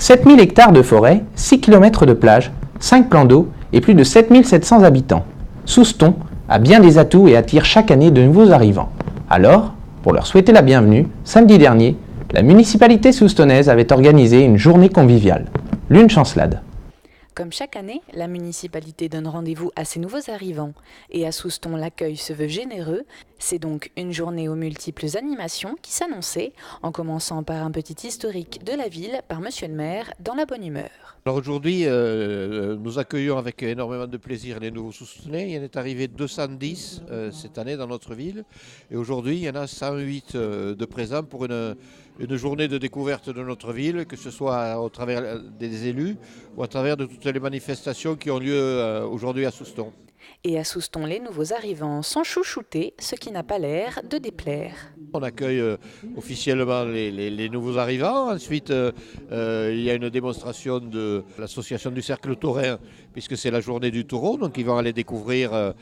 7000 hectares de forêt, 6 km de plage, 5 plans d'eau et plus de 7700 habitants. Souston a bien des atouts et attire chaque année de nouveaux arrivants. Alors, pour leur souhaiter la bienvenue, samedi dernier, la municipalité soustonnaise avait organisé une journée conviviale. Lune Chancelade. Comme chaque année, la municipalité donne rendez-vous à ses nouveaux arrivants. Et à Souston, l'accueil se veut généreux. C'est donc une journée aux multiples animations qui s'annonçaient, en commençant par un petit historique de la ville par monsieur le maire dans la bonne humeur. Alors aujourd'hui, nous accueillons avec énormément de plaisir les nouveaux Soustonnais. Il y en est arrivé 210 cette année dans notre ville. Et aujourd'hui, il y en a 108 de présents pour une journée de découverte de notre ville, que ce soit au travers des élus ou à travers de toutes les manifestations qui ont lieu aujourd'hui à Souston. Et à Souston, les nouveaux arrivants sont chouchoutés, ce qui n'a pas l'air de déplaire. On accueille officiellement les nouveaux arrivants. Ensuite, il y a une démonstration de l'association du Cercle Taurin, puisque c'est la journée du taureau. Donc ils vont aller découvrir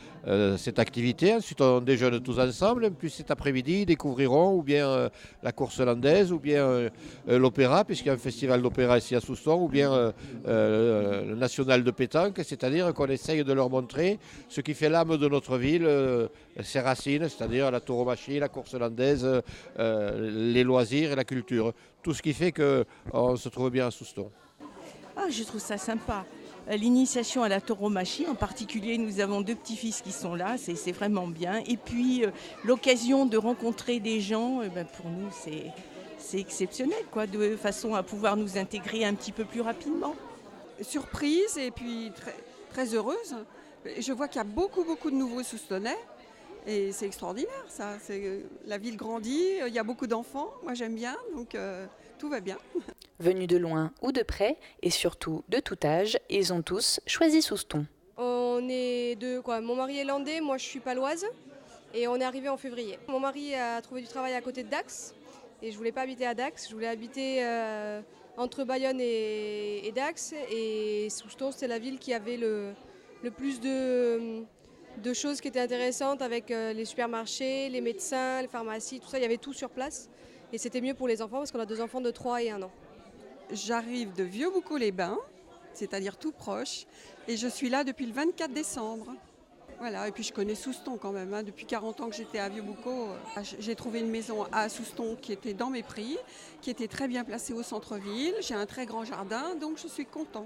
cette activité. Ensuite, on déjeune tous ensemble. Puis cet après-midi, ils découvriront ou bien la course landaise, ou bien l'opéra, puisqu'il y a un festival d'opéra ici à Souston, ou bien le national de pétanque. C'est-à-dire qu'on essaye de leur montrer ce qui fait l'âme de notre ville, ses racines, c'est-à-dire la tauromachie, la course landaise, les loisirs et la culture. Tout ce qui fait qu'on se trouve bien à Souston. Ah, je trouve ça sympa. L'initiation à la tauromachie, en particulier, nous avons 2 petits-fils qui sont là, c'est vraiment bien. Et puis, l'occasion de rencontrer des gens, pour nous, c'est exceptionnel, quoi, de façon à pouvoir nous intégrer un petit peu plus rapidement. Surprise et puis très, très heureuse. Je vois qu'il y a beaucoup de nouveaux Soustonnais et c'est extraordinaire ça. La ville grandit, il y a beaucoup d'enfants, moi j'aime bien, donc tout va bien. Venus de loin ou de près, et surtout de tout âge, ils ont tous choisi Souston. On est deux, quoi. Mon mari est landais, moi je suis paloise et on est arrivé en février. Mon mari a trouvé du travail à côté de Dax et je voulais pas habiter à Dax, je voulais habiter entre Bayonne et Dax, et Souston c'était la ville qui avait le plus de choses qui étaient intéressantes avec les supermarchés, les médecins, les pharmacies, tout ça, il y avait tout sur place. Et c'était mieux pour les enfants parce qu'on a 2 enfants de 3 et 1 an. J'arrive de Vieux-Boucau-les-Bains, c'est-à-dire tout proche, et je suis là depuis le 24 décembre. Voilà, et puis je connais Souston quand même, hein. Depuis 40 ans que j'étais à Vieux-Boucau. J'ai trouvé une maison à Souston qui était dans mes prix, qui était très bien placée au centre-ville. J'ai un très grand jardin, donc je suis contente.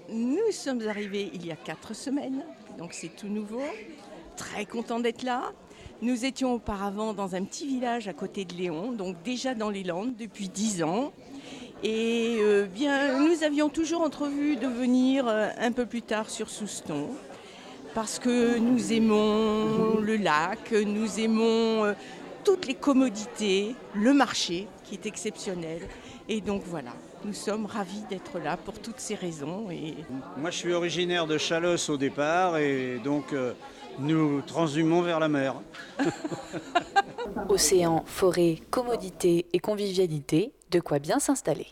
Nous sommes arrivés il y a 4 semaines, donc c'est tout nouveau. Très content d'être là. Nous étions auparavant dans un petit village à côté de Léon, donc déjà dans les Landes depuis 10 ans. Et nous avions toujours entrevu de venir un peu plus tard sur Souston, parce que nous aimons le lac, nous aimons toutes les commodités, le marché qui est exceptionnel. Et donc voilà, nous sommes ravis d'être là pour toutes ces raisons. Moi je suis originaire de Chalosse au départ et donc nous transhumons vers la mer. Océan, forêt, commodité et convivialité, de quoi bien s'installer.